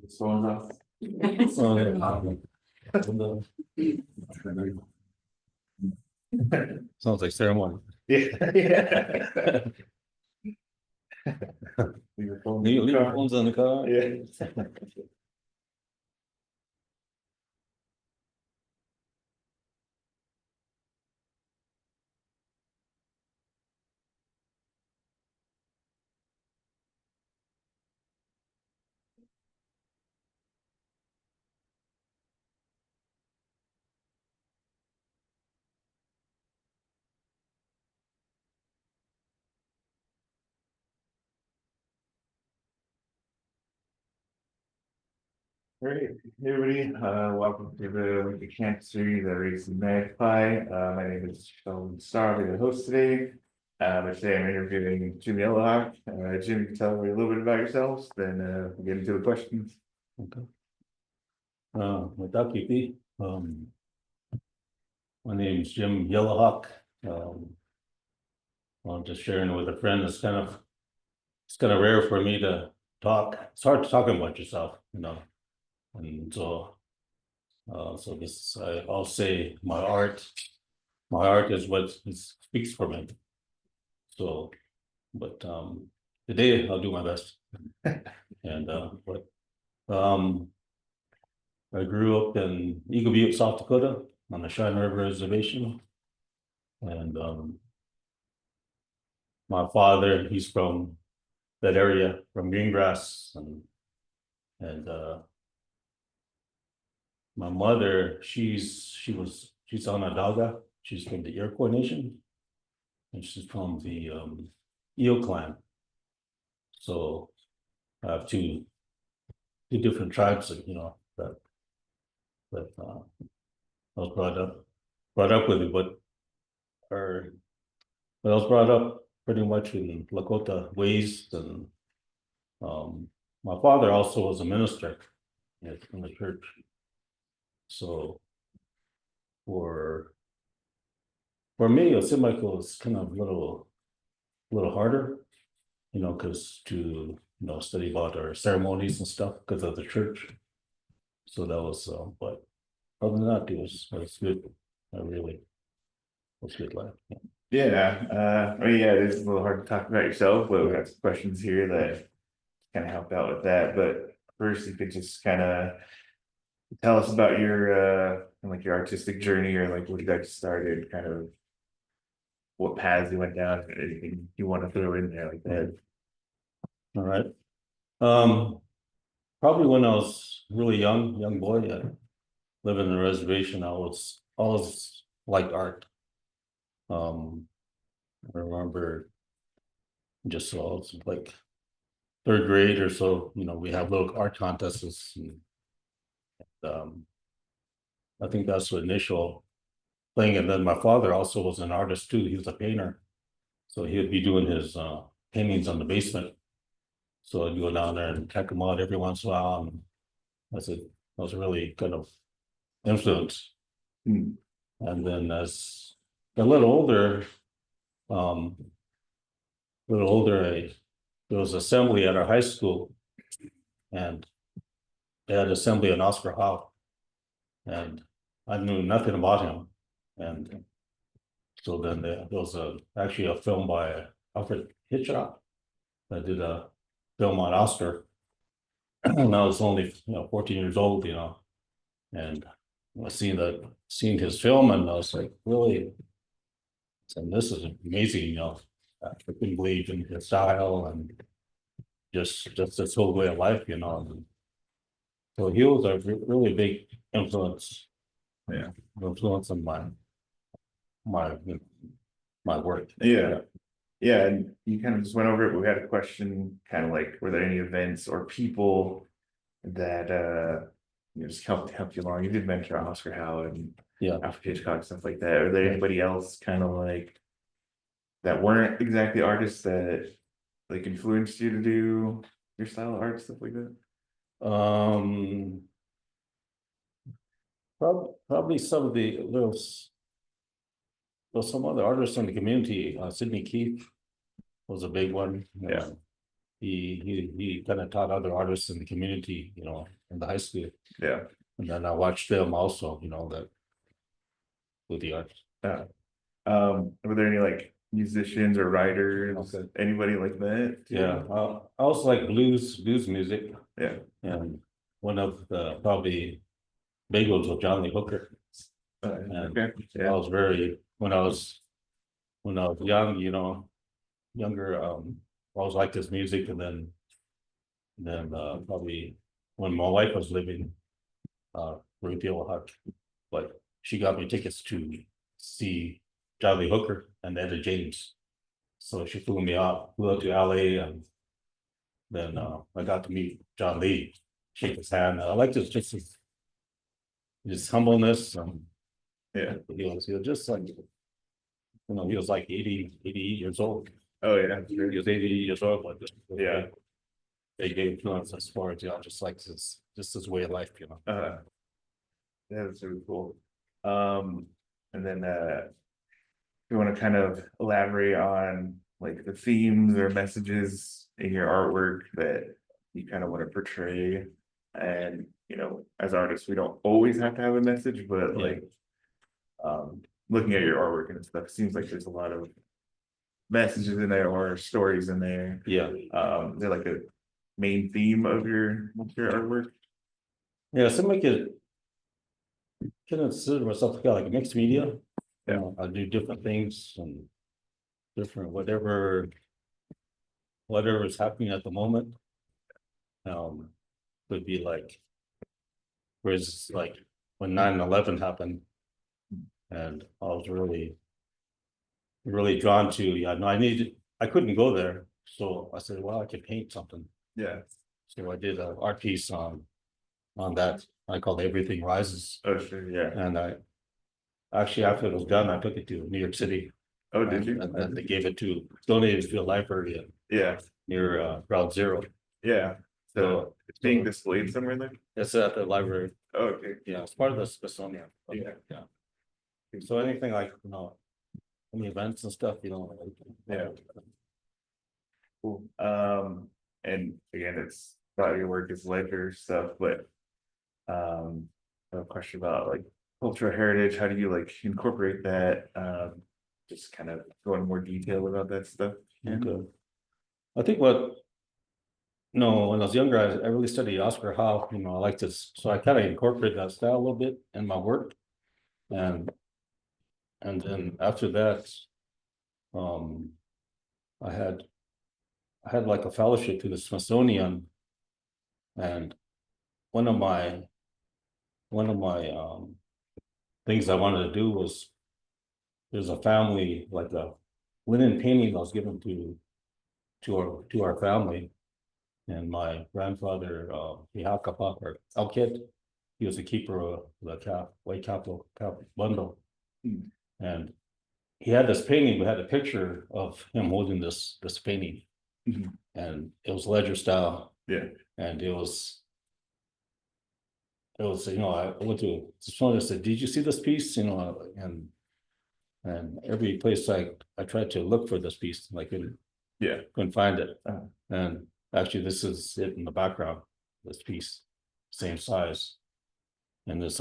So enough. Sounds like ceremony. Yeah. Leave your phone in Leave the your car. phones on the car. Yeah. Great, hey everybody, welcome to the Winter Camp series at Racing Magpie. My name is Sheldon Starr, I'm the host today. But today I'm interviewing Jim Yellowhawk. Jim, you can tell me a little bit about yourselves, then we'll get into the questions. Okay. With that, KP, my name is Jim Yellowhawk. I'm just sharing with a friend. It's kind of rare for me to talk. It's hard to talk about yourself, And so, so this I'll say my art. My art is what speaks for me. So, but today I'll do my best. And I grew up in Eagle Butte, South Dakota, on the Cheyenne River Reservation, and my father, he's from that area, from Greengrass, and my mother, she's Onondaga. She's from the Iroquois Nation, and she's from the Eel clan. So I have two different tribes, that I was brought up with it, but I was brought up pretty much in Lakota ways, and my father also was a minister in the church. So for me, it seemed like it was kind of a little harder, because to study about our ceremonies and stuff because of the church. So that was, but other than that, it was good. I really was good life. Yeah, I mean, yeah, it is a little hard to talk about yourself, but we got some questions here that kind of help out with that. But first, you could just kind of tell us about your like your artistic journey, or like what you got started, kind of what paths you went down, anything you want to throw in there like that. All right. Probably when I was really young boy, living in a reservation, I was always liked art. I remember just so I was like third grade or so, we have little art contests, and I think that's the initial thing. And then my father also was an artist too. He was a painter, so he would be doing his paintings on the basement. So I'd go down there and check them out every once in a while, and that was a really kind of influence. Hmm. And then as a little older, there was assembly at our high school, and they had assembly on Oscar Howe, and I knew nothing about him. And so then there was actually a film by Alfred Hitchcock that did a film on Oscar. And I was only 14 years old, and I seen his film, and I was like, really, and this is amazing, I couldn't believe in his style and just this whole way of life, And so he was a really big influence, Yeah. influence on my my work. Yeah. Yeah, and you kind of just went over it, but we had a question, kind of like, were there any events or people that just helped you along? You did mention Oscar Howe and Alfred Hitchcock, stuff like that. Are there anybody else kind of like that weren't exactly artists that like influenced you to do your style of art, stuff like that? Probably some of there's some other artists in the community. Sidney Keith was a big one. Yeah. he kind of taught other artists in the community, you know, in the high school. Yeah. And then I watched them also, you know, that with the arts. Uh, were there any like musicians or writers, Okay. anybody like that? Yeah, I also like blues music, Yeah. and one of the probably big ones was John Lee Hooker. And Okay. I Yeah. was very when I was young, you know, younger, I always liked his music, and then probably when my wife was living, Ruth Yellowhawk, but she got me tickets to see John Lee Hooker and Etta James. So she flew out to LA, and then I got to meet John Lee, shake his hand. I liked his humbleness. Yeah. He was just like, you know, he was like 80 years old. Oh yeah. Sure. He was 80 years old, but Yeah. they gave influence as far as, you know, just like his way of life, you know. Yeah, that's really cool. And then you want to kind of elaborate on like the themes or messages in your artwork that you kind of want to portray. And you know, as artists, we don't always have to have a message, but Yeah. like looking at your artwork and stuff, it seems like there's a lot of messages in there or stories in there. Yeah. They're like a main theme of your artwork. Yeah, somebody could consider myself like a mixed media. You know, I do different things and different whatever is happening at the moment. Could be like, whereas like when 9/11 happened, and I was really drawn to, yeah, no, I couldn't go there. So I said, well, I could paint something. Yeah. So I did an art piece on that. I called Everything Rises. Oh sure. Yeah. And I actually, after it was done, I took it to New York City. Oh, did you? And then they gave it donated to a library Yeah. near Ground Zero. Yeah. So it's being displayed somewhere there? It's at the library. Oh, okay. Yeah, it's part of the Smithsonian. Yeah. Yeah. So anything like, you know, any events and stuff, you know. Yeah. Cool. And again, it's about your work is ledger stuff, but I have a question about like cultural heritage. How do you like incorporate that? Just kind of go into more detail about that stuff. Okay. I think no, when I was younger, I really studied Oscar Howe, you know, I like this, so I kind of incorporate that style a little bit in my work. And then after that, I had like a fellowship to the Smithsonian, and one of my things I wanted to do was, there's a family, like a linen painting that was given to our family. And my grandfather, Ihakapa, or Elkid, he was the keeper of the White Capital bundle. And he had this painting, we had a picture of him holding this painting. And it was ledger style. Yeah. And it was, you know, I went to someone and said, did you see this piece? You know, and every place I tried to look for this piece, and I couldn't find it. And actually, this is it in the background, this piece, same size. And it's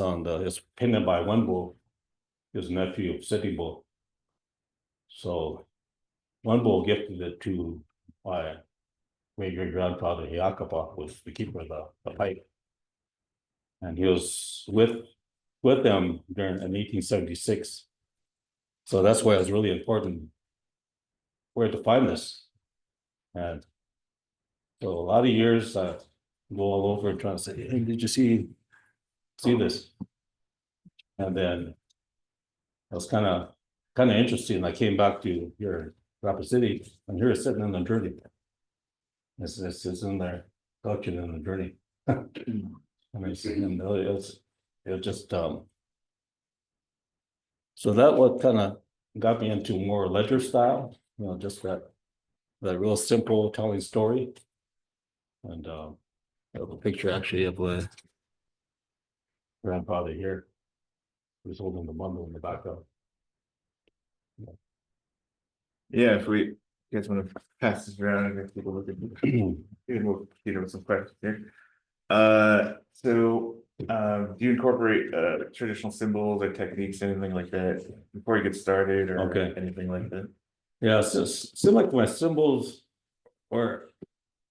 painted by Wenbo, his nephew of Sitting Bull. So Wenbo gifted it to my great grandfather, Hiakapa, was the keeper of the pipe. And he was with them in 1876. So that's why it was really important where to find this. And so a lot of years I go all over and trying to say, hey, did you see this? And then it was kind of interesting. I came back to here, Rapid City, and here it's sitting in the journey. It's in there, collection in the journey. And I see him, it was just so that what kind of got me into more ledger style, you know, just that real simple telling story. And I have a picture actually of my grandfather here, who's holding the bundle in the background. Yeah, if we You guys want to pass this around and make people look at even we'll get with some questions here. So do you incorporate traditional symbols or techniques, anything like that before you get started or Okay. anything like that? Yeah, so seem like my symbols, or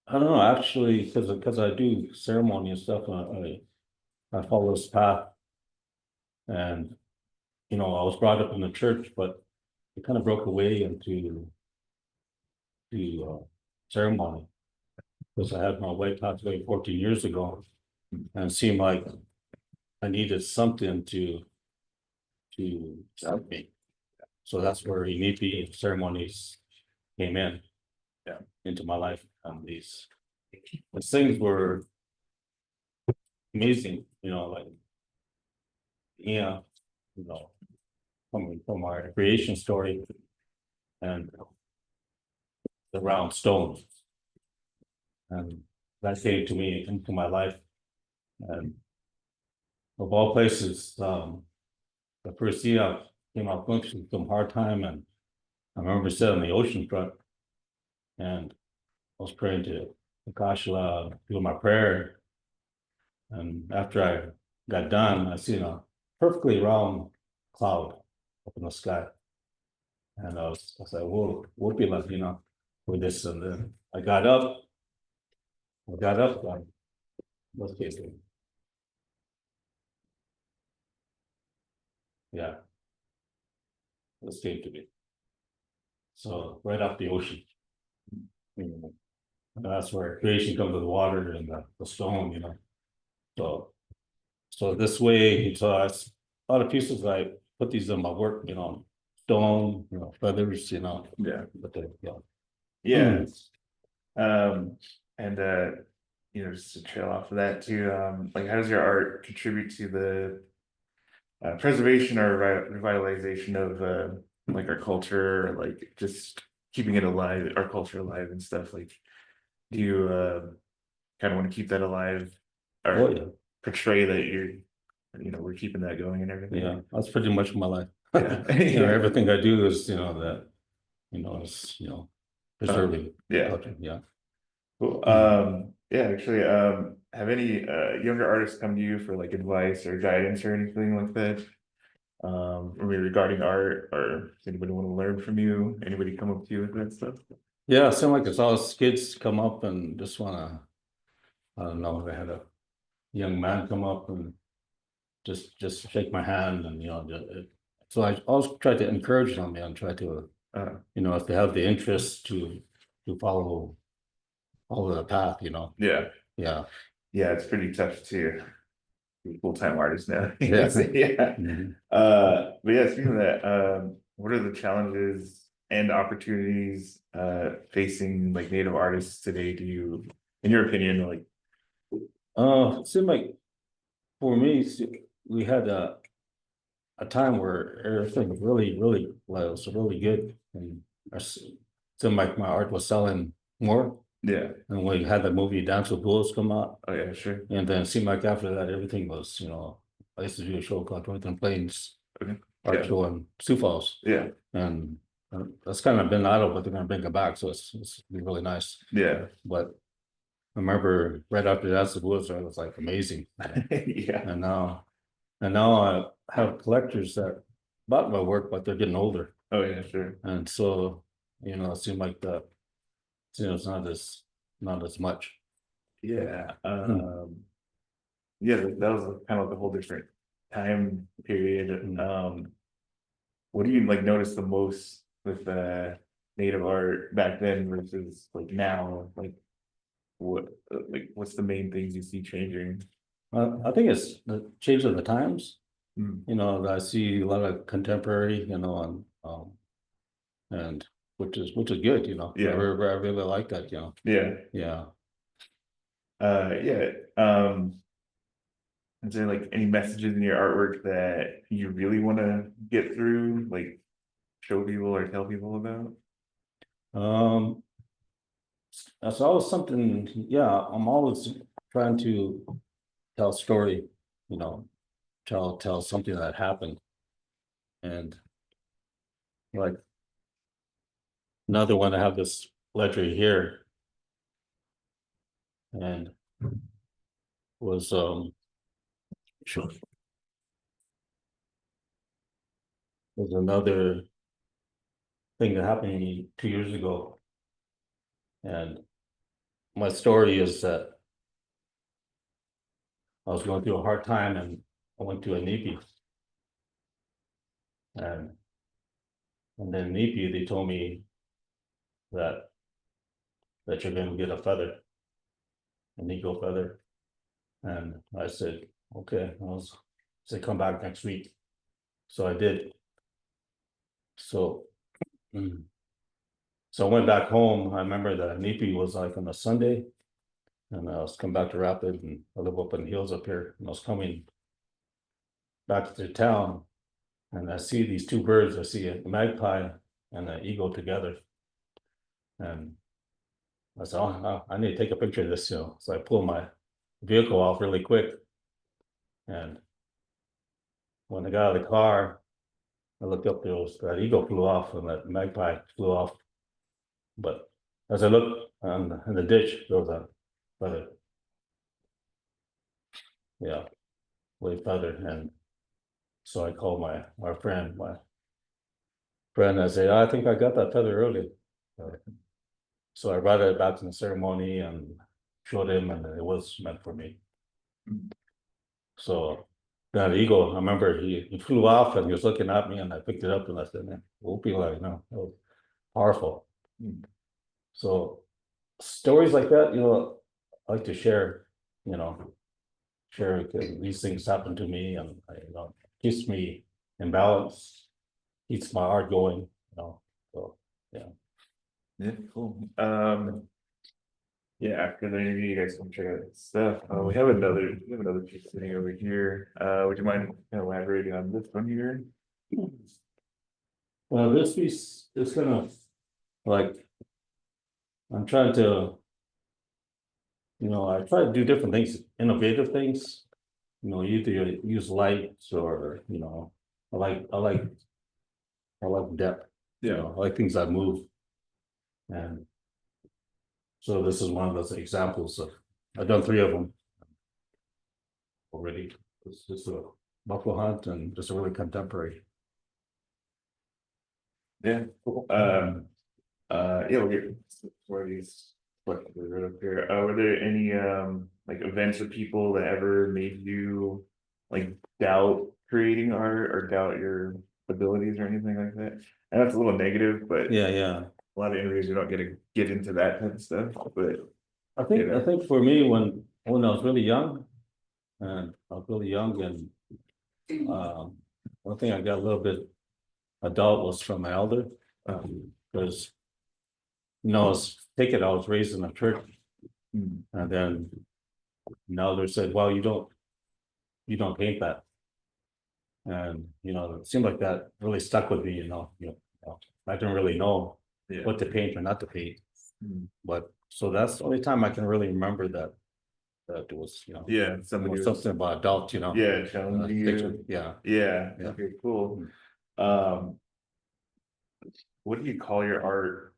I don't know, actually, because I do ceremony and stuff, I follow this path. And, you know, I was brought up in the church, but it kind of broke away into ceremony. Because I had my wife passed away 14 years ago, and it seemed like I needed something to help me. So that's where Inipi ceremonies came in, Yeah. into my life. And these things were amazing, you know, like, yeah, you know, from our creation story and the round stones. And that came to me into my life. And of all places, the first year I came out going through some hard time, and I remember sitting on the ocean front and I was praying to Akashla, doing my prayer. And after I got done, I seen a perfectly round cloud up in the sky. And I was like, we'll be like, you know, with this. And then I got up, let's get it. Yeah, let's get to me. So right off the ocean. You know, and that's where creation comes with the water and the stone, you know. So this way, so it's a lot of pieces I put these in my work, you know, stone, you know, feathers, you know. Yeah. But they, yeah. Yeah. And you know, just to trail off of that too, like how does your art contribute to the preservation or revitalization of like our culture, like just keeping it alive, our culture alive and stuff? Like, do you kind of want to keep that alive or Oh, yeah. portray that you know, we're keeping that going and everything? Yeah, that's pretty much my life. Yeah. You know, Yeah. everything I do is, you know, that, you know, is, you know, preserving Yeah. culture, yeah. Cool. Yeah, actually, have any younger artists come to you for like advice or guidance or anything like that? Or maybe regarding art, or does anybody want to learn from you? Anybody come up to you with that stuff? Yeah, it seemed like it's all kids come up and just wanna, I don't know, I had a young man come up and just shake my hand, and, you know, so I always try to encourage them and try to, you know, if they have the interest to follow the path, you know. Yeah, Yeah. yeah, it's pretty tough to be a full-time artist now. Yeah. Yeah. Mhm. But yeah, speaking of that, what are the challenges and opportunities facing like native artists today? Do you, in your opinion, like, It seemed like for me, we had a time where everything was really was really good, and seemed like my art was selling more. yeah, And we had the movie Dance with Wolves come out, oh yeah, sure, and then it seemed like after that everything was, you know, I used to do a show called Northern Plains okay, Art yeah, Show in Sioux Falls, yeah, and that's kind of been idle, but they're gonna bring it back, so it's be really nice. yeah, But I remember right after Dance with Wolves, it was like amazing. yeah, And now I have collectors that bought my work, but they're getting older. oh yeah, sure, And so, you know, it seemed like that, you know, it's not as much. yeah. Hmm. Yeah, that was kind of like a whole different time period. Mm. What do you like notice the most with native art back then versus like now? What like what's the main things you see changing? I think it's the change of the times. Mm, You know, I see a lot of contemporary, you know, and which is good, you know. yeah, I really like that, you know. yeah, Yeah. yeah. Is there like any messages in your artwork that you really want to get through, like show people or tell people about? Um, that's always something, yeah, I'm always trying to tell a story, you know, tell something that happened. And like another one, I have this ledger here. And was sure. There's another thing that happened to me 2 years ago. And my story is that I was going through a hard time and I went to a NEPI. And then NEPI, they told me that you're gonna get a feather, an eagle feather. And I said, okay, said come back next week. So I did. So so I went back home. I remember that NEPI was like on a Sunday. And I was coming back to Rapid, and I live up in the hills up here, and I was coming back to town, and I see these two birds. I see a magpie and an eagle together, and I said, "Oh, I need to take a picture of this." So I pulled my vehicle off really quick, and when I got out of the car, I looked up. There was that eagle flew off, and that magpie flew off. But as I looked in the ditch, there was a feather. Yeah, with feather, and so I called my friend, I said, I think I got that feather early. So I brought it back to the ceremony and showed him, and it was meant for me. So that eagle, I remember he flew off and he was looking at me, and I picked it up and I said, man, whoopee, like, you know, it was powerful. So stories like that, you know, I like to share, you know, because these things happen to me, and you know, keeps me in balance, keeps my heart going, you know. So yeah. Yeah, cool. Yeah, after the interview, you guys can check out that stuff. We have another piece sitting over here. Would you mind kind of elaborating on this one here? Well, this piece is gonna, like, I'm trying to, you know, I try to do different things, innovative things. You know, either use lights or, you know, I like depth. You know, I like things that move. And so this is one of those examples of, I've done 3 of them already. It's just a buffalo hunt and just a really contemporary. Yeah, cool. Yeah, we'll get one of these questions right up here. Were there any like events or people that ever made you like doubt creating art or doubt your abilities or anything like that? And that's a little negative, but Yeah. a lot of interviews we don't get to get into that type of stuff. But I think you know. I think for me, when I was really young, and one thing I got a little bit adult was from my elder, because you know, I was raised in a church, and then an elder said, well, you don't paint that. And you know, it seemed like that really stuck with me, you know, I didn't really know what to paint or not to paint. But so that's the only time I can really remember that it was, you know, something about adult, you know. Yeah, challenging you. Yeah. Okay, cool. What do you call your art?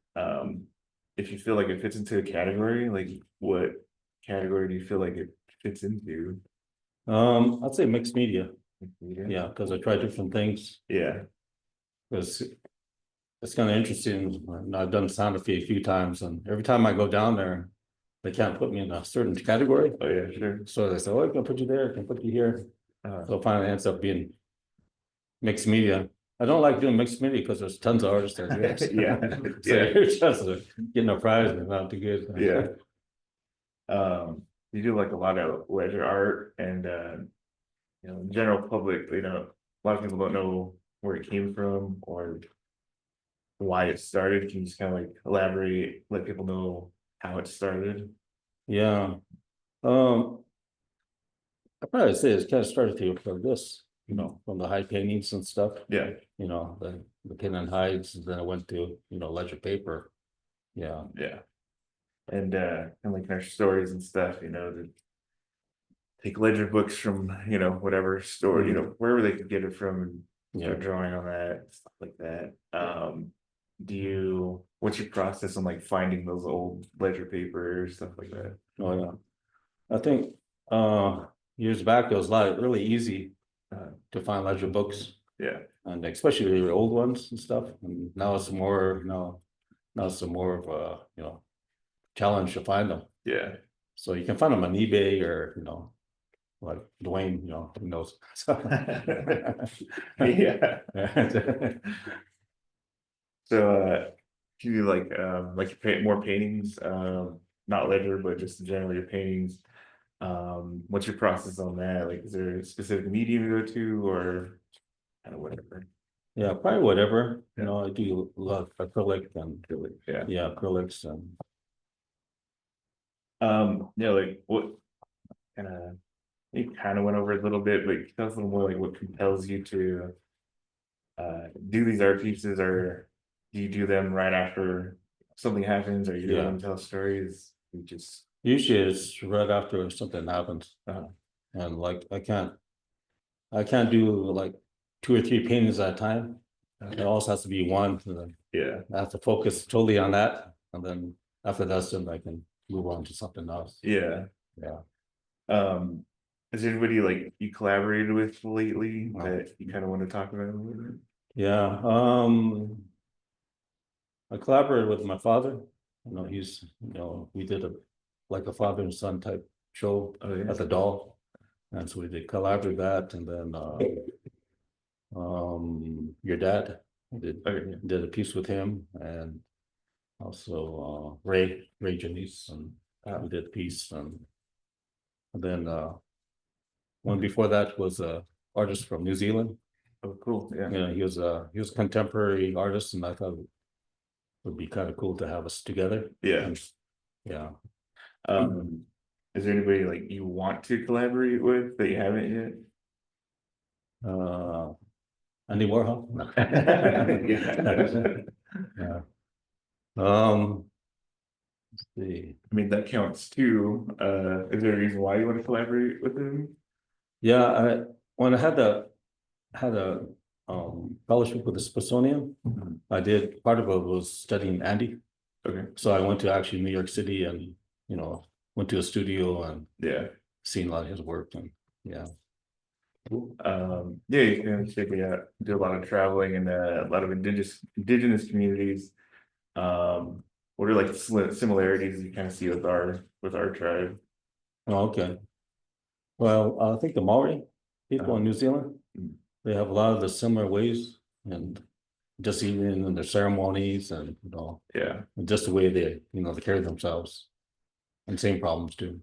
If you feel like it fits into a category, like what category do you feel like it fits into? I'd say mixed media. Yeah, because I try different things. Yeah. Because it's kind of interesting. I've done Santa Fe a few times, and every time I go down there, they can't put me in a certain category. Oh yeah, sure. So they say, oh, I can put you there, I can put you here. So finally it ends up being mixed media. I don't like doing mixed media because there's tons of artists that do it. Yeah. So you're just getting a prize and not too good. Yeah. You do like a lot of ledger art, and you know, general public, you know, a lot of people don't know where it came from or why it started. Can you just kind of like elaborate, let people know how it started? Yeah. I probably say it's kind of started to from this, you know, from the hide paintings and stuff. Yeah. You know, the pin and hides, and then I went to, you know, ledger paper. Yeah. And like in our stories and stuff, you know, to take ledger books from, you know, whatever store, you know, wherever they could get it from, and start drawing on that, stuff like that. what's your process on like finding those old ledger papers, stuff like that? Oh, yeah. I think, years back, it was really easy to find ledger books, Yeah, and especially the old ones and stuff. And now it's more, now it's more of a, challenge to find them. yeah. So you can find them on eBay or, like Dwayne, who knows? Yeah. So, do you like you paint more paintings, not ledger, but just generally your paintings? What's your process on that? Like, is there a specific medium you go to, or kind of whatever? Yeah, probably whatever. Yeah. I do a lot of acrylic and Yeah. yeah, acrylics and Yeah, like what kind of you kind of went over it a little bit, but tell us a little more like what compels you to do these art pieces, or do you do them right after something happens, or you do Yeah. them to tell stories? You just usually it's right after something happens. And like I can't do like 2 or 3 paintings at a time. It also has to be one, and then yeah. I have to focus totally on that. And then after that's done, I can move on to something else. Yeah. Yeah. Um, is there anybody like you collaborated with lately No. that you kind of want to talk about a little bit? Yeah. I collaborated with my father. He's, we did like a father and son type show Oh yeah. at the Doll. And so we did collaborate that, and then your dad Okay. did a piece with him, and also Ray Janice, and we did a piece, and then one before that was a artist from New Zealand. Oh cool. Yeah. He was a contemporary artist, and I thought it would be kind of cool to have us together. Yeah. And, yeah. Um, is there anybody like you want to collaborate with that you haven't yet? Andy Warhol. No. Yeah. Yeah. Let's see. I mean, that counts too. Is there a reason why you want to collaborate with him? Yeah, when I had a fellowship with the Smithsonian, I did part of it was studying Andy. Okay. So I went to actually New York City and went to a studio and Yeah. seen a lot of his work, and yeah. Yeah, you can check it out. Do a lot of traveling and a lot of indigenous communities. What are like the similarities you kind of see with our tribe? Oh, okay. Well, I think the Maori people in New Zealand, they have a lot of the similar ways, and just even in their ceremonies and Yeah. just the way they carry themselves, and same problems too.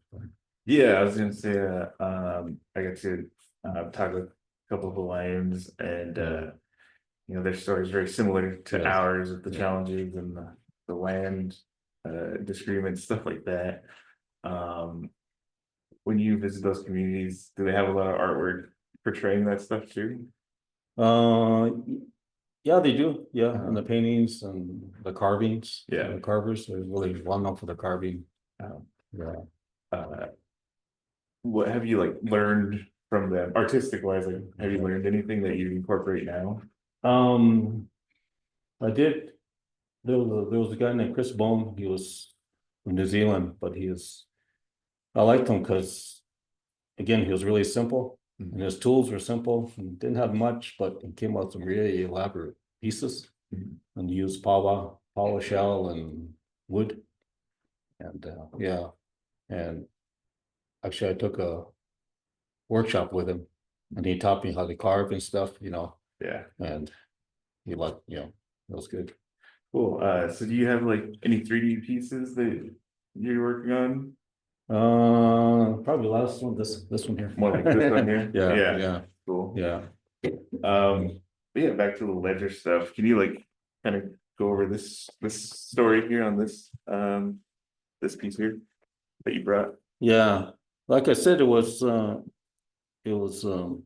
Yeah, I was gonna say, I got to talk with a couple of Hawaiians, and their story is very similar to Yes. ours with the Yeah. challenges and the land disagreements, stuff like that. When you visit those communities, do they have a lot of artwork portraying that stuff too? Uh, yeah, they do. Yeah, and the paintings and the carvings. Yeah. The carvers are really well known for the carving. Yeah. What have you like learned from them, artistic wise? Like, have you learned anything that you incorporate now? I did. There was a guy named Chris Bone. He was from New Zealand, but I liked him because, again, he was really simple, and his tools were simple and didn't have much, but he came out with some really elaborate pieces, and used pawa shell and wood, and yeah, and actually I took a workshop with him, and he taught me how to carve and stuff, Yeah. and he liked, it was good. Cool. So do you have like any 3D pieces that you're working on? Probably the last one, this one here. More like this one here? Yeah, Yeah. Cool. yeah. But yeah, back to the ledger stuff. Can you like kind of go over this story here on this piece here that you brought? Yeah, like I said, it was it was um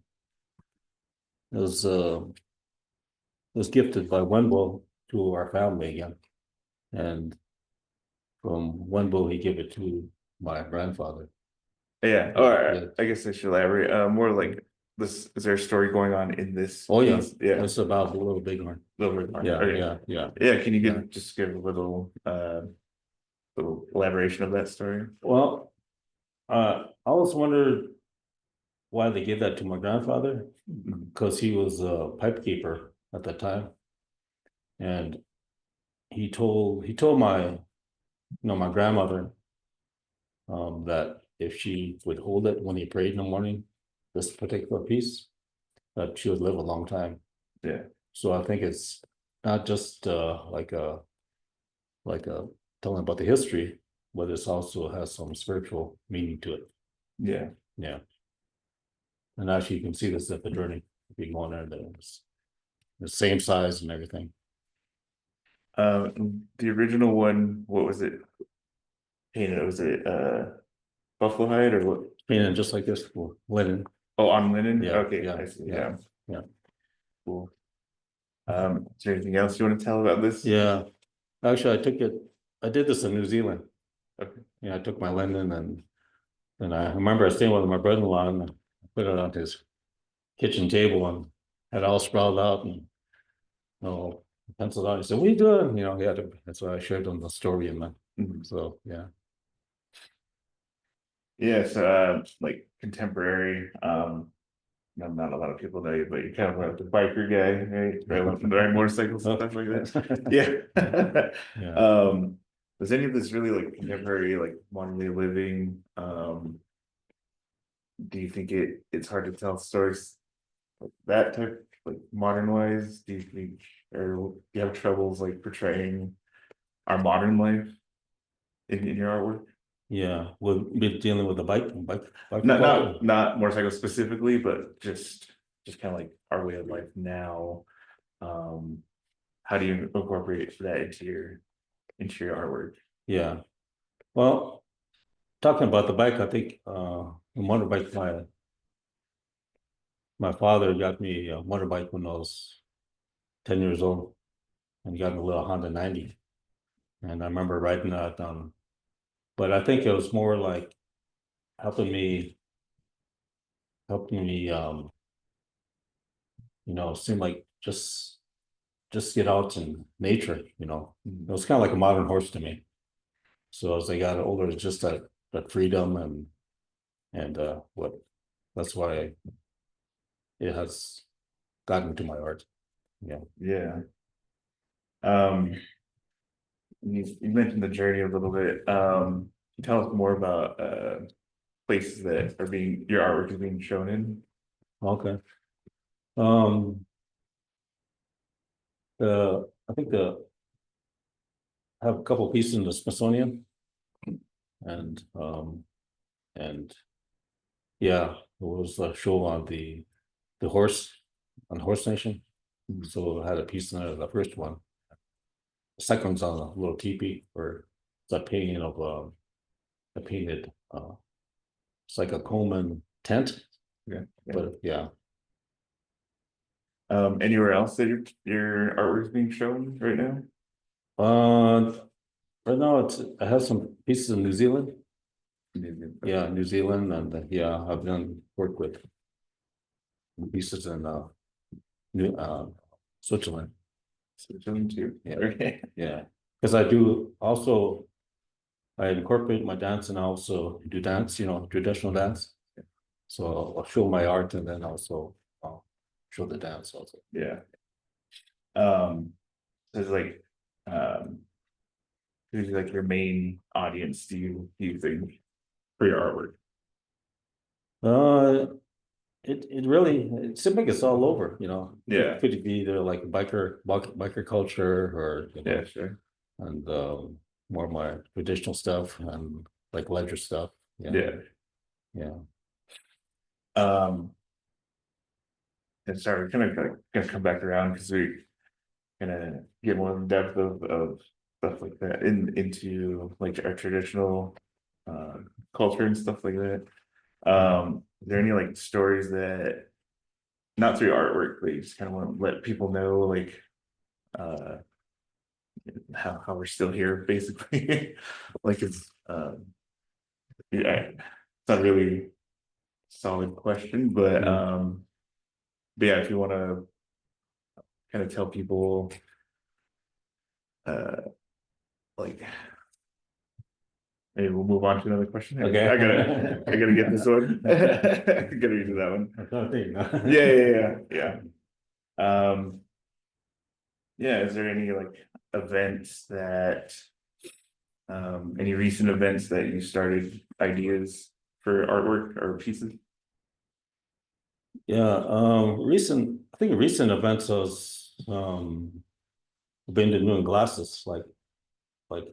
it was uh it was gifted by Wenbo to our family again, and from Wenbo he gave it to my grandfather. Yeah. All right. I guess I should elaborate. More like this, is there a story going on in this? Oh, yeah, piece? Yeah, it's about a little bighorn. little bit more. Yeah, Okay. yeah. Yeah, can you Yeah. just give a little elaboration of that story? Well, I always wondered why they gave that to my grandfather, because he was a pipe keeper at the time. And he told my grandmother, that if she would hold it when he prayed in the morning, this particular piece, that she would live a long time. Yeah, So I think it's not just like a telling about the history, but it also has some spiritual meaning to it. yeah. Yeah. And actually, you can see this at the journey. If you go on there, it's the same size and everything. The original one, what was it? Painted, was it buffalo hide or what? Painted just like this, linen. Oh, on linen? Yeah, Okay, yeah, I see, yeah, yeah. yeah. Cool. Is there anything else you want to tell about this? Yeah, actually, I did this in New Zealand. Okay. Yeah, I took my linen and I remember I staying with my brother-in-law and I put it on his kitchen table and had all sprawled out and penciled out. He said, "What are you doing?" That's why I shared on the story in my. Mhm. So yeah. Yeah, so like contemporary, not a lot of people know you, but you're kind of like the biker guy, right? Riding motorcycles and stuff like that. Yeah. Yeah. Was any of this really like contemporary, like modern day living? Do you think it's hard to tell stories like that type, like modern wise? Do you think, or do you have troubles like portraying our modern life in your artwork? Yeah, we'll be dealing with the biker Not culture. motorcycles specifically, but just kind of like our way of life now. Um, how do you incorporate that into your artwork? Yeah. Well, talking about the bike, I think the motorbike, my father got me a motorbike when I was 10 years old, and he got me a little Honda 90. And I remember riding that but I think it was more like helping me helping me seem like just get out in nature. It was kind of like a modern horse to me. So as I got older, it's just that freedom and what that's why it has gotten to my art. Yeah. Yeah. Um, you mentioned the journey a little bit. Can you tell us more about places that are being your artwork is being shown in? Okay. Um, I think I have a couple pieces in the Smithsonian, and yeah, it was a show on the horse nation. So I had a piece in there, the first one. The second one's on a little teepee, or it's a painting of a painted it's like a Coleman tent, Yeah. but yeah. Anywhere else that your artwork is being shown right now? Uh, right now I have some pieces in New Zealand. Yeah, New Zealand, and yeah, I've done work with pieces in New Switzerland. Switzerland too. Yeah. Okay. Yeah, because I do also I incorporate my dance and I also do dance, traditional dance. So I'll show my art and then also show the dance also. Yeah. So it's like, who's like your main audience, do you think, for your artwork? Uh, it really it seems like it's all over, Yeah. Could be either like biker culture or Yeah, sure. and more of my traditional stuff and like ledger stuff. Yeah, Yeah. yeah. Um, and sorry, we're kind of gonna come back around because we gonna get more in depth of stuff like that into like our traditional culture and stuff like that. Is there any like stories that not through artwork, but you just kind of want to let people know like uh how we're still here basically? Like it's yeah, it's not really solid question, but yeah, if you want to kind of tell people, uh, like, maybe we'll move on to another question. Okay. I gotta get this one. I gotta read that one. I thought they, no. Yeah. Yeah, is there any like events that, any recent events that you started ideas for artwork or pieces? Yeah, I think recent events was, been doing glasses, like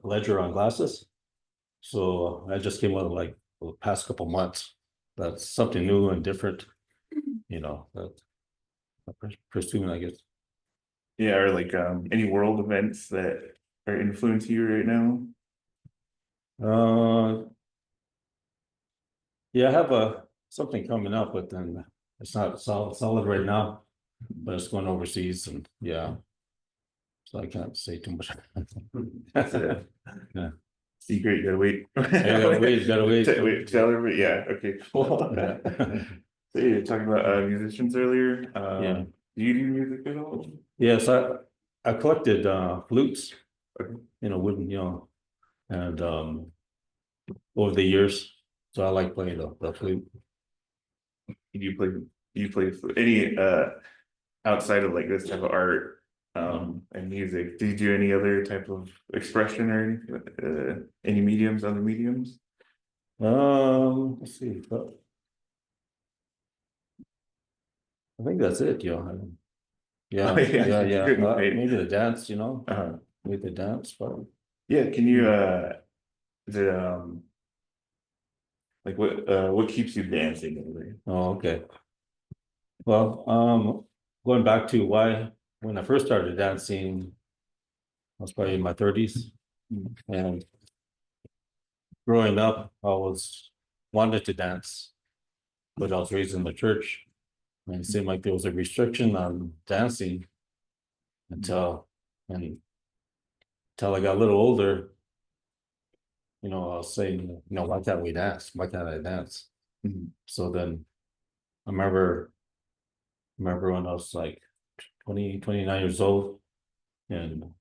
ledger on glasses. So I just came out like the past couple months. That's something new and different, that I'm pursuing, I guess. Yeah, or like any world events that are influencing you right now? Uh, yeah, I have something coming up, but then it's not solid right now, but it's going overseas and yeah. So I can't say too much. That's a Yeah. secret, you gotta wait. Gotta wait. Wait, tell her, but yeah, okay, cool. Yeah. So you're talking about musicians earlier. Yeah. Do you do music at all? Yes, I collected flutes, Okay. wooden, and over the years. So I like playing the flute. Do you play any outside of like this type of art and music? Do you do any other type of expression or any mediums, other mediums? Let's see. I think that's it, Yeah, Oh, yeah, yeah. great. Maybe the dance, Uh-huh. maybe the dance, but Yeah, can you is it like what keeps you dancing lately? oh, okay. Well, going back to why when I first started dancing, I was probably in my 30s, and growing up, I was wanted to dance, but I was raised in the church, and it seemed like there was a restriction on dancing until and until I got a little older. I was saying, why can't we dance? Why can't I dance? Mhm. So then I remember when I was like 29 years old, and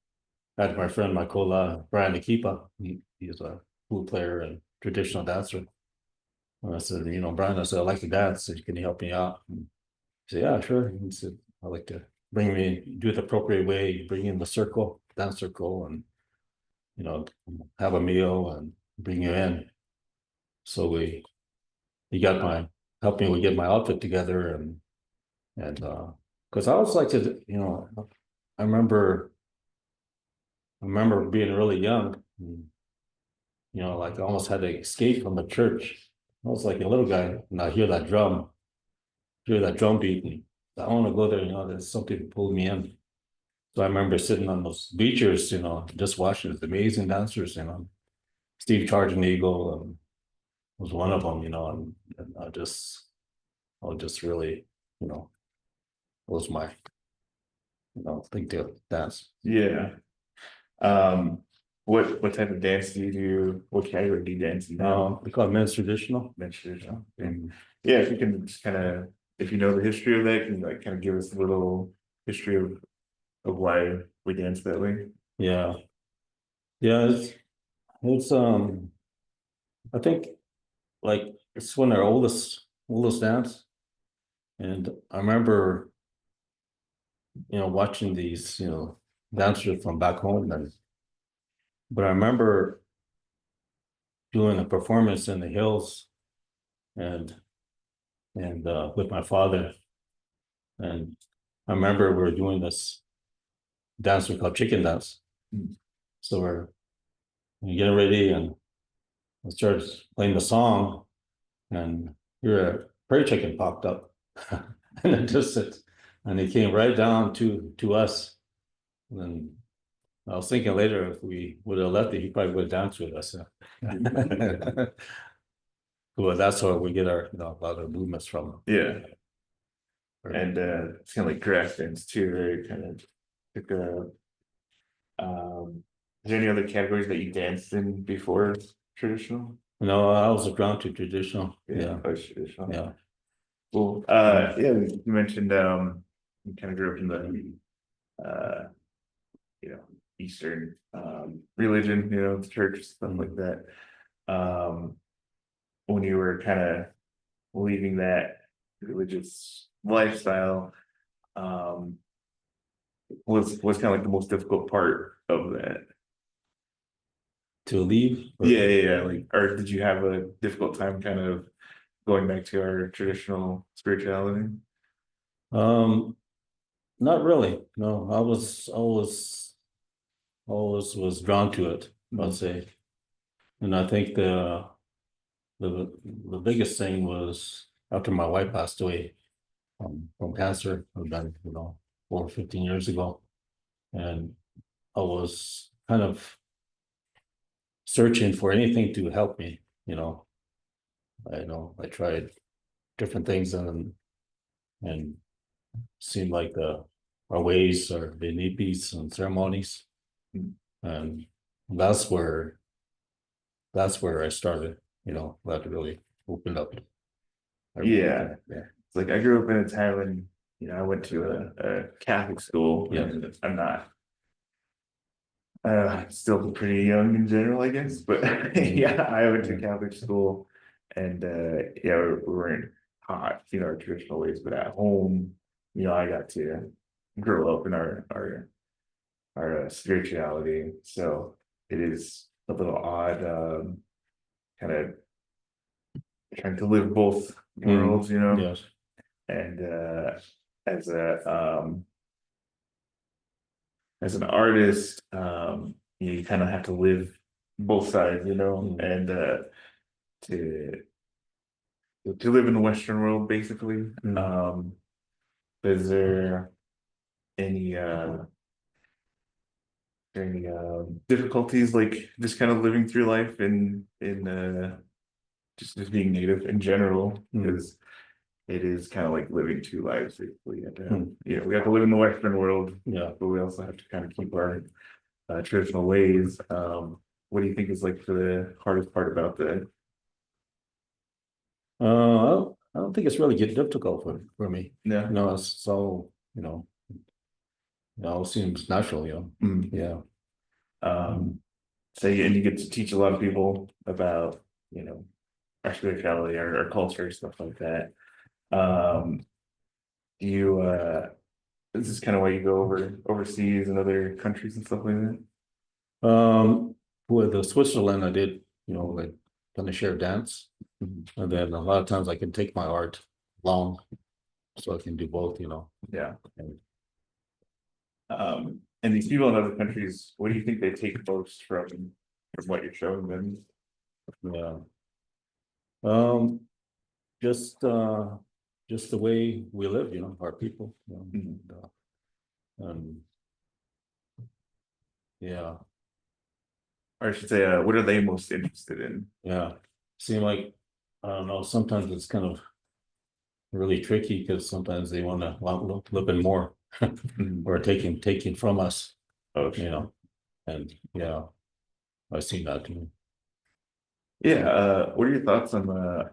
I had my friend Michaela Brian Akipa. He's a flute player and traditional dancer. And I said, Brian, I said, I like to dance. So can you help me out? And he said, yeah, sure. And he said, I like to do it the appropriate way, bring in the circle, dance circle, and have a meal and bring you in. So he got helped me get my outfit together and because I always like to, I remember being really young, and, like I almost had to escape from the church. I was like a little guy, and I hear that drum beat, and I want to go there, there's something pulled me in. So I remember sitting on those bleachers, just watching these amazing dancers, Steve Charging Eagle was one of them, and I was just really, was my, thing to dance. Yeah. Um, what type of dance do you do? What category do you dance in now? We call it men's traditional. Mentioned it, And yeah, if you can just kind of, if you know the history of that, can you like kind of give us a little history of why we dance that way? yeah, yeah, it's I think like it's one of our oldest dance. And I remember, watching these, dancers from back home but I remember doing a performance in the hills and with my father. And I remember we were doing this dance we call chicken dance. So we're getting ready and I started playing the song and here a prairie chicken popped up and it just and he came right down to us. And then I was thinking later if we would have left it, he probably would have danced with us. Well, that's where we get our a lot of movements from. Yeah, and it's kind of like grass dance too, right? Kind of took a is there any other categories that you danced in before traditional? I was drawn to traditional. Yeah, Oh, traditional. yeah. Cool. Yeah, you mentioned, you kind of grew up in the, you know, Eastern, religion, you know, the church, stuff like that. Um, when you were kind of leaving that religious lifestyle, um, was kind of like the most difficult part of that? To leave. Yeah, like, or did you have a difficult time kind of going back to our traditional spirituality? Um, not really. No, I was always was drawn to it, I'd say. And I think the the biggest thing was after my wife passed away from cancer, about, 15 years ago. And I was kind of searching for anything to help me, you know. I tried different things and seemed like our ways are the nippies and ceremonies. Mm. And that's where I started, that really opened up. Yeah. Yeah. It's like I grew up in a time when, you know, I went to a Catholic school, Yeah. and I'm not, still pretty young in general, I guess, but yeah, I went to Catholic school, and yeah, we weren't taught, you know, our traditional ways, but at home, you know, I got to grow up in our spirituality. So it is a little odd, kind of trying to live both worlds, you know, Yes. and as as an artist, you kind of have to live both sides, you know, and to to live in the Western world, basically. Is there any difficulties like just kind of living through life in just being native in general? Because it is kind of like living two lives, basically. And, you know, we have to live in the Western world, Yeah. but we also have to kind of keep our traditional ways. What do you think is like the hardest part about that? I don't think it's really get difficult for me. Yeah. It's so, it all seems natural, Mm. Yeah. So and you get to teach a lot of people about, you know, our spirituality, our culture, stuff like that. Do you This is kind of why you go overseas and other countries and stuff like that? With the Switzerland, I did, like kind of share dance. And then a lot of times I can take my art along, so I can do both. Yeah. And these people in other countries, what do you think they take most from what you're showing them? Yeah. Um, just the way we live, our people, and yeah, Or I should say, what are they most interested in? yeah. Seem like, I don't know, sometimes it's kind of really tricky because sometimes they want a little bit more or taking from us, Oh, and yeah, I've seen that too. yeah. What are your thoughts on the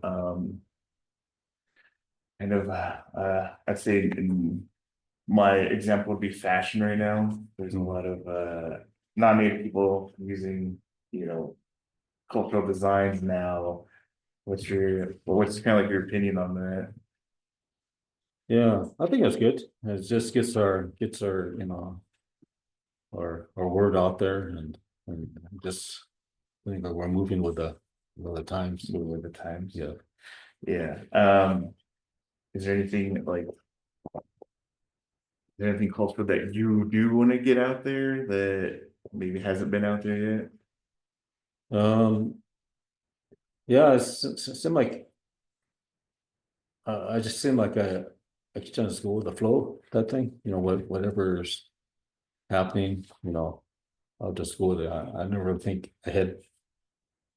kind of I'd say in my example would be fashion right now. There's a lot of non-native people using, you know, cultural designs now. What's kind of like your opinion on that? Yeah, I think that's good. It just gets our our word out there, and just I think that we're moving with the times. Moving with the times. Yeah. Yeah. Is there anything like, is there anything cultural that you do want to get out there that maybe hasn't been out there yet? Yeah, it seemed like I just seem like I keep trying to go with the flow, that thing, whatever's happening, I'll just go with it. I never think ahead.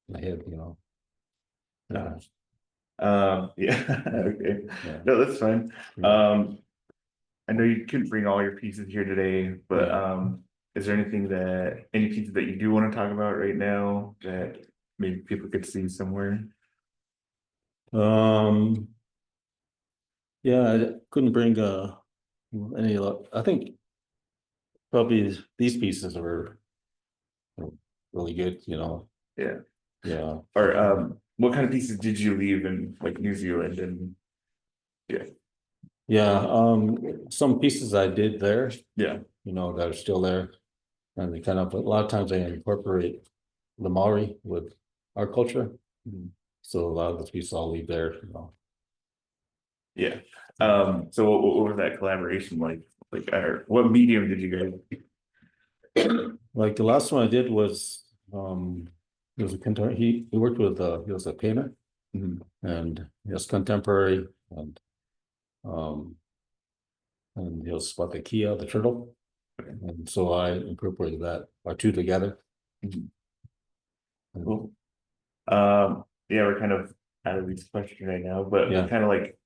No. Yeah. Okay. Yeah. No, that's fine. Yeah. I know you couldn't bring all your pieces here today, but Yeah. is there any pieces that you do want to talk about right now that maybe people could see somewhere? Um, Yeah, I couldn't bring any, I think probably these pieces were really good, you know, Yeah. yeah. Or what kind of pieces did you leave in like New Zealand and yeah, Yeah, some pieces I did there, yeah, you know, that are still there. And they kind of, a lot of times they incorporate the Maori with our culture. Mhm. So a lot of those pieces I'll leave there, you know. Yeah. So what was that collaboration like? Like, what medium did you guys? Like the last one I did was, he was a he worked with, he was a painter Mhm. and he was contemporary um, and he was what the Kia, the turtle. Okay. And so I incorporated that, our two together. Mhm. And, Cool. Yeah, we're kind of out of these questions right now, but yeah, kind of like,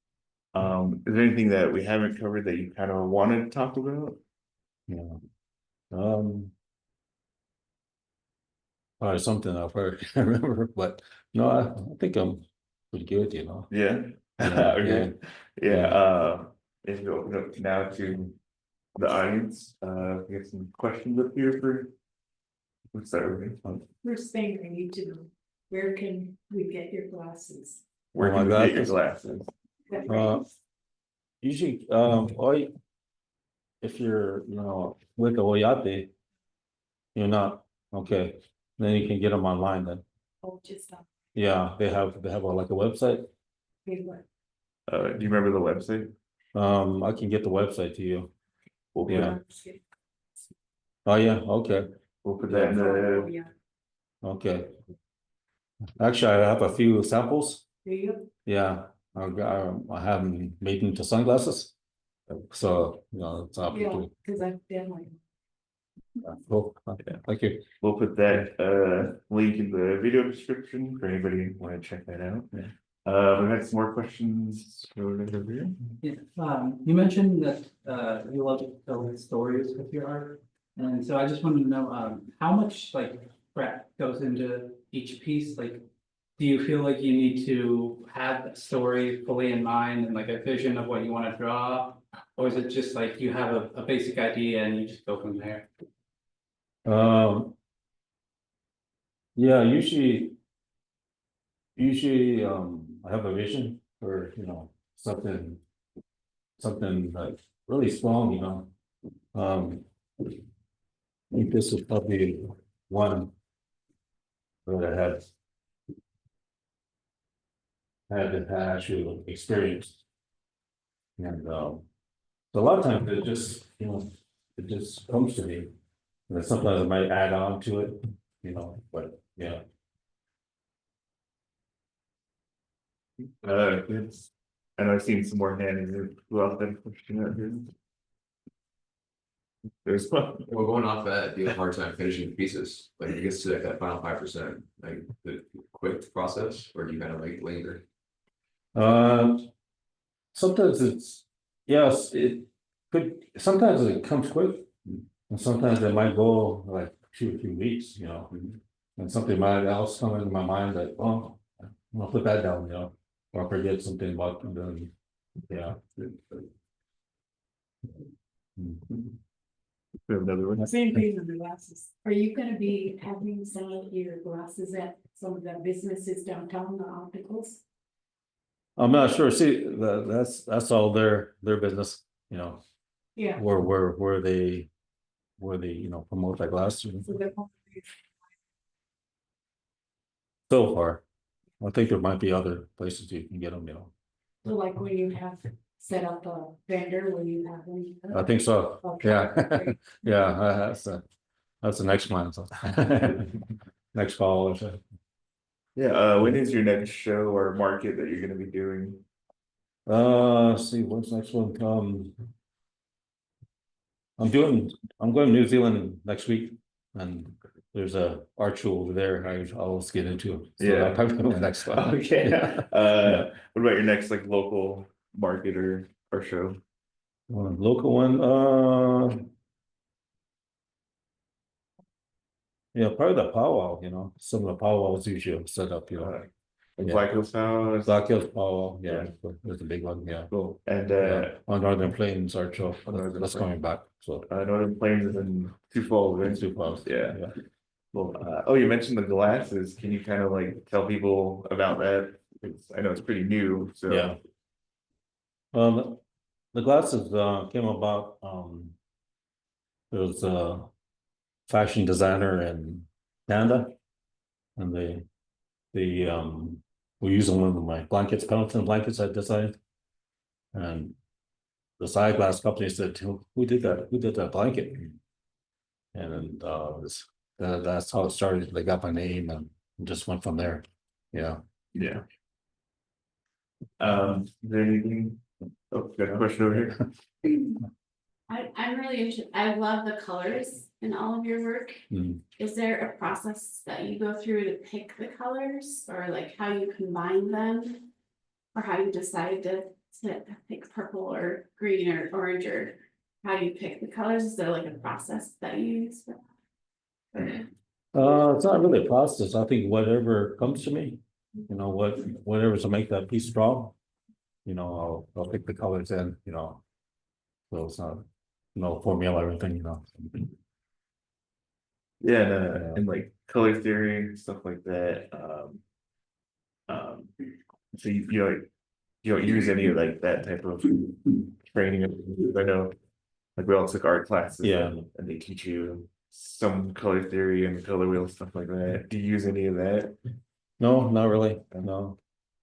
is there anything that we haven't covered that you kind of wanted to talk about? yeah. Um, Probably something I've heard, I can't remember, but no, I think I'm pretty good, you know. Yeah. Yeah, yeah, Okay. Yeah. yeah. If you open up now to the audience, we have some questions up here for. Let's start with you. First thing I need to know, where can we get your glasses? Where Oh can my we God, get your glasses? That Uh, price? usually, if you're, you know, with the Oyate, you're not, okay, then you can get them online then. Oh, just on Yeah, they have like a website. paper. Do you remember the website? I can get the website to you. We'll put, Yeah. Oh, yeah, okay, we'll put that in Oh, the, yeah, okay. Actually, I have a few samples. there you go. Yeah, I have them made into sunglasses. So, you know, it's up Yeah, to, because I've been like, cool, okay, thank you. we'll put that link in the video description for anybody who want to check that out. Yeah. We had some more questions. Over here. Yeah, you mentioned that you love to tell stories with your art, and so I just wanted to know how much like prep goes into each piece. Like, do you feel like you need to have a story fully in mind and like a vision of what you want to draw, or is it just like you have a basic idea and you just go from there? Um, yeah, usually, I have a vision for, you know, something like really strong, you know. I think this is probably one that I had actually experienced. And, so a lot of times it just, you know, it just comes to me. And then sometimes I might add on to it, you know, but yeah. It's, and I've seen some more hands. Who else had a question out here? There's one. Well, going off that, you have a hard time finishing the pieces, like it gets to like that final 5%, like the quick process, or do you kind of like linger? Uh, Sometimes it's, yes, it could, sometimes it comes quick. And sometimes it might go like 2 or 3 weeks, you know. And something might else come into my mind that, oh, I'm gonna put that down, you know. Or I forget something about them, yeah. We have another one. same thing with the glasses. Are you gonna be having some of your glasses at some of the businesses downtown, the opticals? I'm not sure, see, that's all their business, you know, Yeah. where they, you know, promote that glass. So they're, So far, I think there might be other places you can get them, you know. so like when you have set up a vendor, when you have them. I think so, Okay, yeah, great. yeah, that's the next one, so. Next call or so. Yeah, when is your next show or market that you're gonna be doing? Let's see, what's next one, I'm going to New Zealand next week, and there's a art show over there I always get into, so Yeah. that'll probably be my next one. Okay, Yeah. what about your next like local market or show? Local one, yeah, probably the powwow, you know, some of the powwows usually set up, you know, Like Yeah. Black Hills House. Black Hills, oh, yeah, that's a big one, yeah. Cool. And Yeah, on Northern Plains, Archer, Northern that's coming back, so. Northern Plains is in Sioux Falls, right? Sioux Falls, Yeah. Well, oh, you mentioned the glasses. Can you kind of like tell people about that? I know it's pretty new, so. Yeah. The glasses came about, there was a fashion designer in Canada. And we used one of my blankets, Pendleton blankets I designed. And the eyeglass company said, who did that? Who did that blanket? And then that's how it started. They got my name and just went from there. Yeah. Yeah. Is there anything? Oh, got a question over here. I'm really interested, I love the colors in all of your work. Mm. Is there a process that you go through to pick the colors, or like how you combine them? Or how you decide to pick purple or green or orange, or how you pick the colors? Is there like a process that you use for that? It's not really a process. I think whatever comes to me, you know, whatever to make that piece strong, you know, I'll pick the colors in, you know. So it's not, no formula or anything, you know. Yeah, and like color theory and stuff like that. So you don't use any of like that type of training. I know, like we all took art classes. Yeah. And they teach you some color theory and color wheel stuff like that. Do you use any of that? No, not really, no,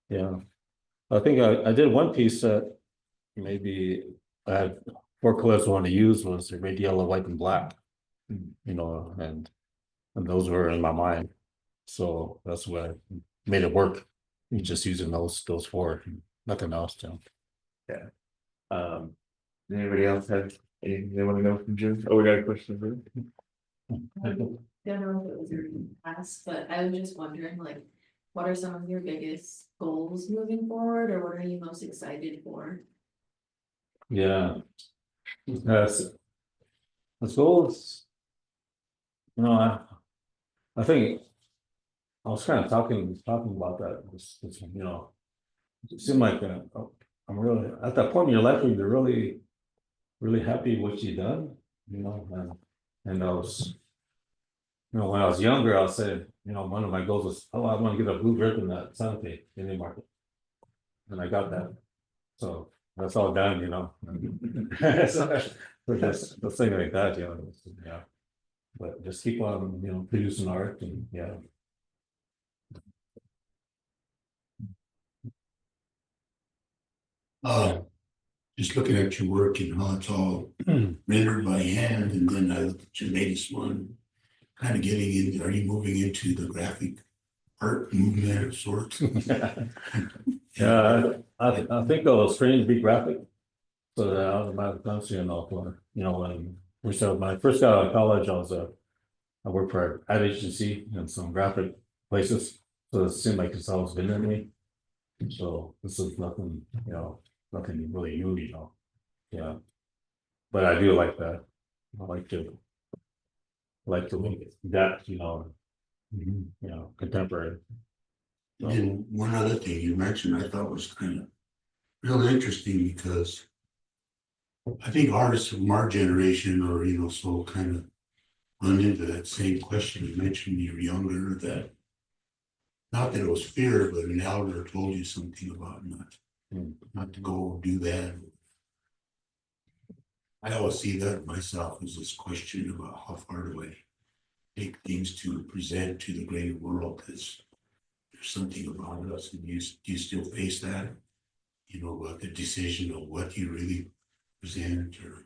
yeah. I think I did one piece that maybe I had 4 colors I wanted to use was the red, yellow, white, and black. You know, and those were in my mind. So that's what I made it work. You just using those 4, nothing else, you know. Yeah. Anybody else have anything they want to know from Jim? Oh, we got a question for you. Don't know if it was already asked, but I was just wondering, like, what are some of your biggest goals moving forward, or what are you most excited for? Yeah. That's goals. You know, I think I was kind of talking about that. You know, it seemed like I'm really at that point in your life where you're really happy with what you've done. You know, and I was, you know, when I was younger, I said, you know, one of my goals was, oh, I want to get a blue ribbon at Sante Indian Market, and I got that. So that's all done, you know. So just thing like that, you know. Yeah. But just keep on, you know, producing art and yeah. Just looking at your work and how it's all rendered by hand, and then I looked at your latest one, kind of getting in, are you moving into the graphic art movement of sorts? Yeah, I think I was trained to be graphic. So that I was about to, you know, when I first got out of college, I worked for an ad agency and some graphic places. So it seemed like it's always been in me. So this is nothing, you know, nothing really new, you know. Yeah. But I do like that. I like to make that, you know, contemporary. And one other thing you mentioned I thought was kind of real interesting, because I think artists from our generation are, you know, so kind of run into that same question you mentioned when you were younger, that not that it was fear, but an elder told you something about not to go do that. I always see that myself as this question about how far do I take things to present to the greater world, because there's something about us, and you still face that, you know, about the decision of what you really present or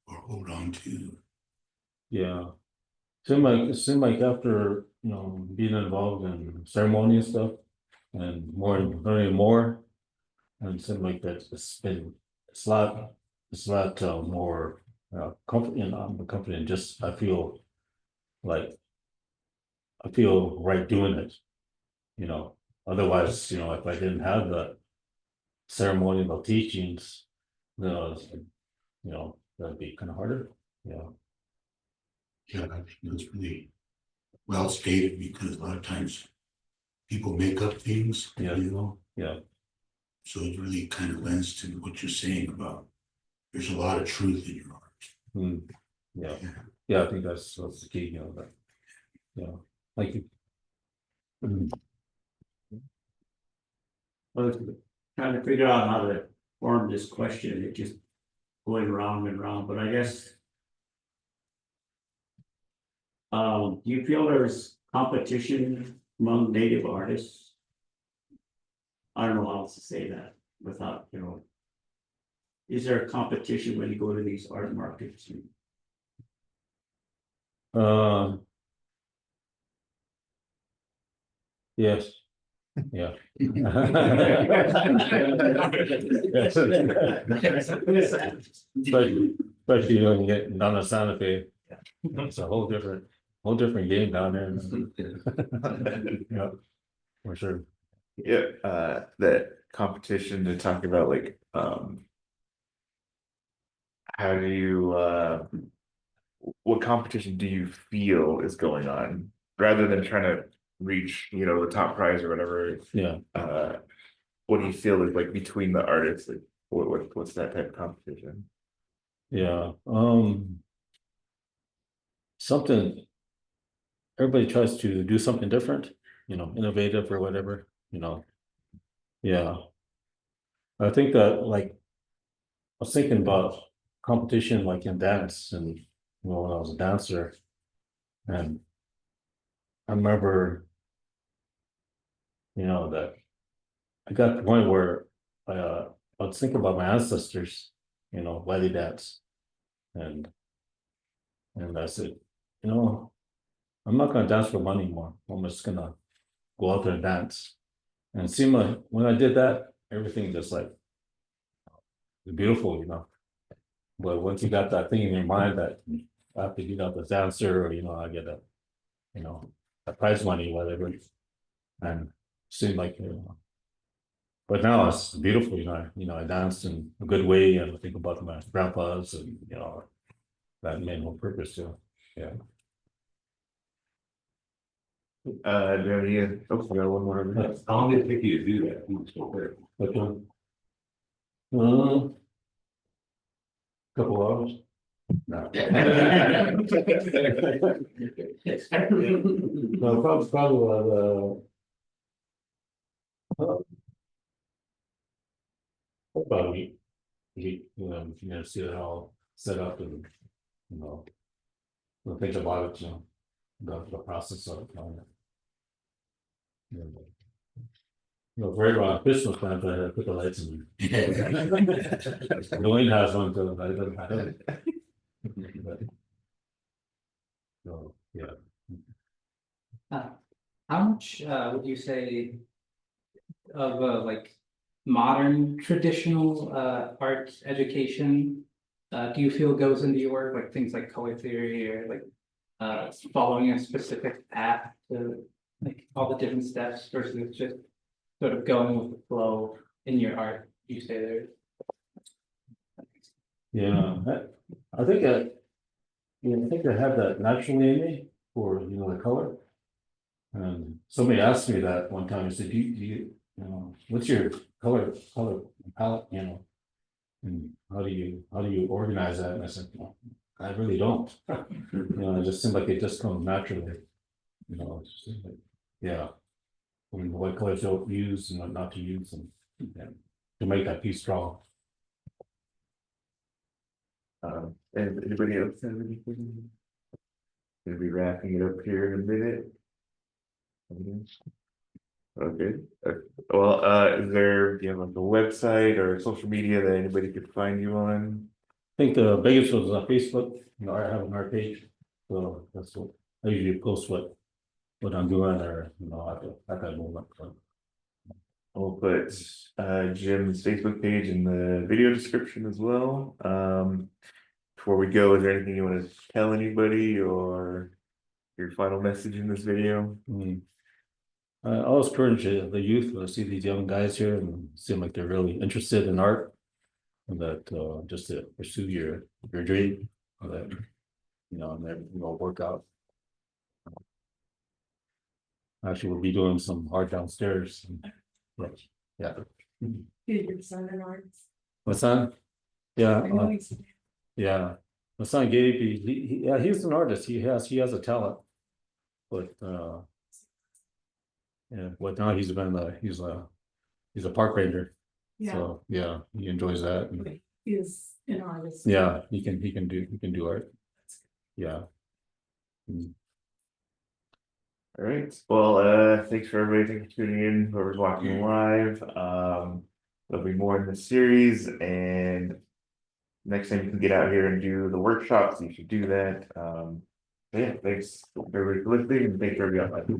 hold on to. Yeah. It seemed like after, you know, being involved in ceremony and stuff and learning more, and it seemed like that it's a lot more comforting, comforting. Just I feel right doing it, you know. Otherwise, you know, if I didn't have the ceremonial teachings, then you know, that'd be kind of harder. Yeah. Yeah, I think that's really well stated, because a lot of times people make up things, Yeah. you know? Yeah. So it really kind of lends to what you're saying about, there's a lot of truth in your art. Hmm. Yeah, yeah, I think that's the key, you know, that. Yeah, thank you. Mm. Well, trying to figure out how to form this question, it just going round and round, but I guess. Do you feel there's competition among native artists? I don't know how else to say that without, you know. Is there a competition when you go to these art markets? Yes. Yeah. Especially when you get down to Santa Fe. It's a whole different game down there. Yeah, for sure. Yeah, that competition to talk about like, how do you, what competition do you feel is going on? Rather than trying to reach, you know, the top prize or whatever, Yeah, what do you feel is like between the artists? Like, what's that type of competition? yeah, something. Everybody tries to do something different, you know, innovative or whatever, you know. Yeah. I think that like, I was thinking about competition like in dance and, you know, when I was a dancer. And I remember, you know, that I got to the point where I was thinking about my ancestors, you know, why they dance. And I said, you know, I'm not gonna dance for money anymore. I'm just gonna go out there and dance. And it seemed like when I did that, everything just like was beautiful, you know. But once you got that thing in your mind that I have to get out the dancer, or you know, I get a, you know, a prize money, whatever. And it seemed like, you know, but now it's beautiful, you know, I danced in a good way and I think about my grandpas and, you know, that made no purpose to, yeah. Do you have any, oh, we got one more over there. How long did it take you to do that? Which one? Couple hours. No. No, probably about a week, you know, if you know, see it all set up and, you know, we'll think about it, you know, the process of it. You know, very well, Christmas time, but I put the lights in. Dwayne has one, so I don't. But, so, yeah. How much would you say of like modern traditional art education do you feel goes into your work, like things like color theory or like following a specific path to like all the different steps versus just sort of going with the flow in your art? You say there. Yeah, I think I think I have that naturally in me for, you know, the color. And somebody asked me that one time, he said, do you, you know, what's your color palette, you know? And how do you organize that? And I said, well, I really don't. You know, it just seems like it just comes naturally. You know, it's just like, yeah. I mean, what colors to use and what not to use and to make that piece strong. And anybody else have anything? Gonna be wrapping it up here in a minute. Okay, well, do you have like a website or social media that anybody could find you on? I think the biggest was on Facebook, you know, I have an art page, so that's what I usually post what I'm doing or, you know, at that moment. So. I'll put Jim's Facebook page in the video description as well. Before we go, is there anything you want to tell anybody or your final message in this video? I always encourage the youth to see these young guys here and seem like they're really interested in art. And that just to pursue your dream, that you know, and everything will work out. Actually, we'll be doing some art downstairs. But, yeah, Is your son an artist? my son, yeah, I know he's. yeah, my son Gabe, yeah, he's an artist, he has a talent. But, yeah, but now he's a park ranger, Yeah, so, yeah, he enjoys that. And, but he is an artist. yeah, he can do art, yeah. Mm. All right, well, thanks for everybody, thanks for tuning in, whoever's watching live, there'll be more in this series, and next time you can get out here and do the workshops, you should do that, yeah, thanks everybody for listening, and thanks for everybody.